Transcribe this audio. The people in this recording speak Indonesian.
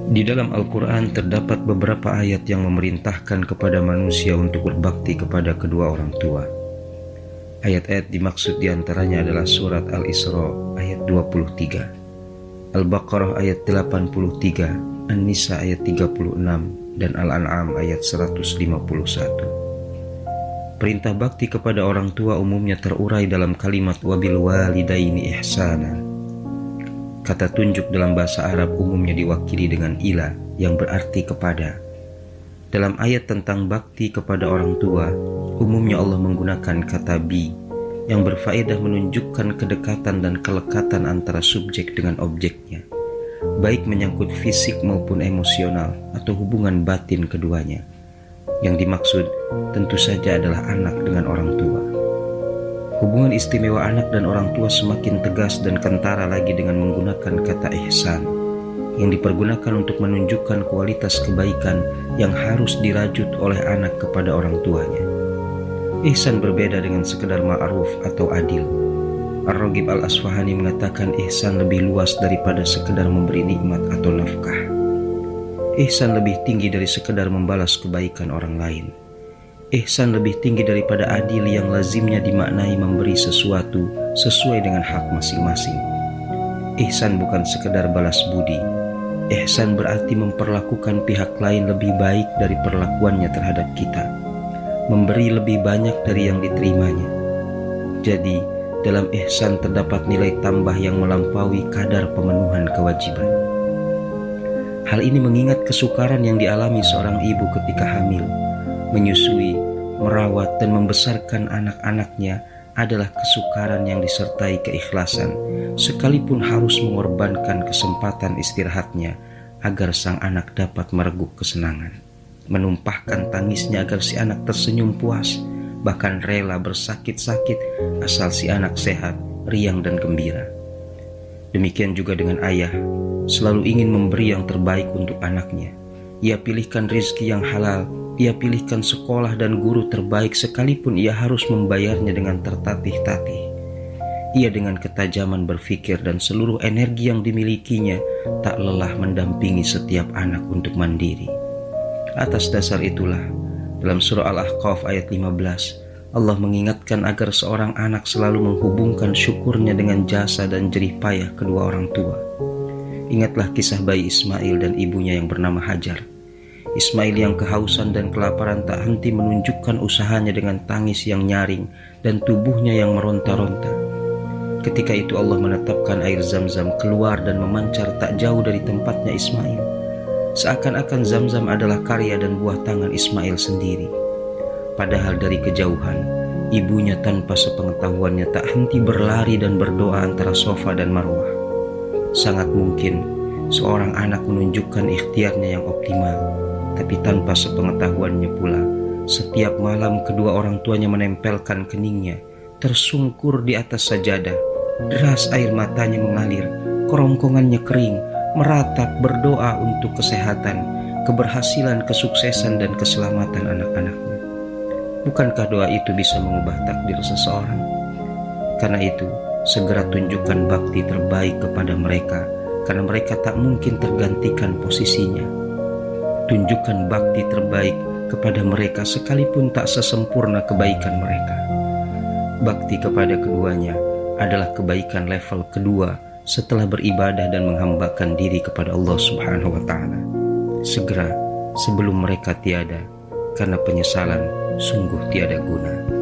Di dalam Al-Quran terdapat beberapa ayat yang memerintahkan kepada manusia untuk berbakti kepada kedua orang tua. Ayat-ayat dimaksud diantaranya adalah surat Al-Isra ayat 23, Al-Baqarah ayat 83, An-Nisa ayat 36, dan Al-An'am ayat 151. Perintah bakti kepada orang tua umumnya terurai dalam kalimat wabil walidaini ihsana. Kata tunjuk dalam bahasa Arab umumnya diwakili dengan ila yang berarti kepada. Dalam ayat tentang bakti kepada orang tua, umumnya Allah menggunakan kata bi yang berfaedah menunjukkan kedekatan dan kelekatan antara subjek dengan objeknya, baik menyangkut fisik maupun emosional atau hubungan batin keduanya. Yang dimaksud tentu saja adalah anak dengan orang tua. Hubungan istimewa anak dan orang tua semakin tegas dan kentara lagi dengan menggunakan kata ihsan, yang dipergunakan untuk menunjukkan kualitas kebaikan yang harus dirajut oleh anak kepada orang tuanya. Ihsan berbeda dengan sekedar ma'ruf atau adil. Ar-Raghib Al-Asfahani mengatakan ihsan lebih luas daripada sekedar memberi nikmat atau nafkah. Ihsan lebih tinggi dari sekedar membalas kebaikan orang lain. Ihsan lebih tinggi daripada adil yang lazimnya dimaknai memberi sesuatu sesuai dengan hak masing-masing. Ihsan bukan sekedar balas budi. Ihsan berarti memperlakukan pihak lain lebih baik dari perlakuannya terhadap kita, memberi lebih banyak dari yang diterimanya. Jadi, dalam ihsan terdapat nilai tambah yang melampaui kadar pemenuhan kewajiban. Hal ini mengingat kesukaran yang dialami seorang ibu ketika hamil, menyusui, merawat, dan membesarkan anak-anaknya adalah kesukaran yang disertai keikhlasan, sekalipun harus mengorbankan kesempatan istirahatnya agar sang anak dapat mereguk kesenangan, menumpahkan tangisnya agar si anak tersenyum puas, bahkan rela bersakit-sakit asal si anak sehat, riang, dan gembira. Demikian juga dengan ayah, selalu ingin memberi yang terbaik untuk anaknya. Ia pilihkan rezeki yang halal, ia pilihkan sekolah dan guru terbaik sekalipun ia harus membayarnya dengan tertatih-tatih. Ia dengan ketajaman berpikir dan seluruh energi yang dimilikinya tak lelah mendampingi setiap anak untuk mandiri. Atas dasar itulah, dalam surah Al-Ahqaf ayat 15, Allah mengingatkan agar seorang anak selalu menghubungkan syukurnya dengan jasa dan jerih payah kedua orang tua. Ingatlah kisah bayi Ismail dan ibunya yang bernama Hajar. Ismail yang kehausan dan kelaparan tak henti menunjukkan usahanya dengan tangis yang nyaring dan tubuhnya yang meronta-ronta. Ketika itu Allah menetapkan air Zam-Zam keluar dan memancar tak jauh dari tempatnya Ismail. Seakan-akan Zam-Zam adalah karya dan buah tangan Ismail sendiri. Padahal dari kejauhan, ibunya tanpa sepengetahuannya tak henti berlari dan berdoa antara Sofa dan Marwah. Sangat mungkin seorang anak menunjukkan ikhtiarnya yang optimal, tapi tanpa sepengetahuannya pula, setiap malam kedua orang tuanya menempelkan keningnya, tersungkur di atas sajadah, deras air matanya mengalir, kerongkongannya kering, meratap berdoa untuk kesehatan, keberhasilan, kesuksesan, dan keselamatan anak-anaknya. Bukankah doa itu bisa mengubah takdir seseorang? Karena itu, segera tunjukkan bakti terbaik kepada mereka, karena mereka tak mungkin tergantikan posisinya. Tunjukkan bakti terbaik kepada mereka sekalipun tak sesempurna kebaikan mereka. Bakti kepada keduanya adalah kebaikan level kedua setelah beribadah dan menghambakan diri kepada Allah Subhanahu wa Ta'ala. Segera sebelum mereka tiada, karena penyesalan sungguh tiada guna.